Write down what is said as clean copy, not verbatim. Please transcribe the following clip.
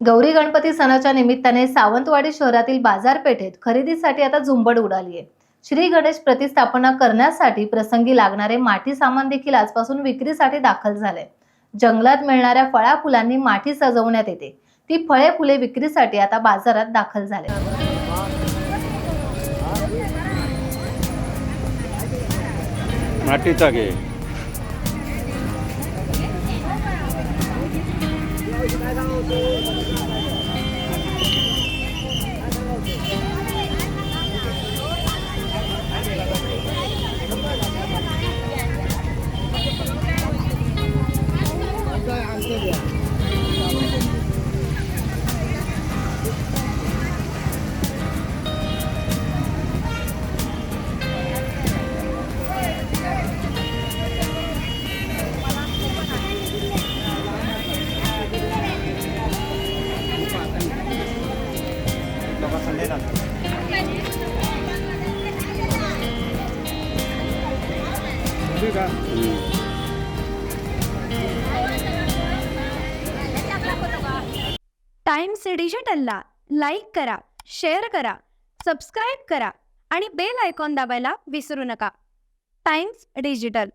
गौरी गणपती सणाच्या निमित्ताने सावंतवाडी शहरातील बाजारपेठेत खरेदीसाठी आता झुंबड उडाली आहे। श्री गणेश प्रतिष्ठापना करण्यासाठी प्रसंगी लागणारे माठी सामान देखील आजपासून विक्रीसाठी दाखल झाले। जंगलात मिळणाऱ्या फळा फुलांनी माठी सजवण्यात येते। ती फळे फुले विक्रीसाठी आता बाजारात दाखल झाले। मातीचा घे टाइम्स डिजिटलला लाईक करा, शेअर करा, सबस्क्राईब करा आणि बेल आयकॉन दाबायला विसरू नका। Times digital.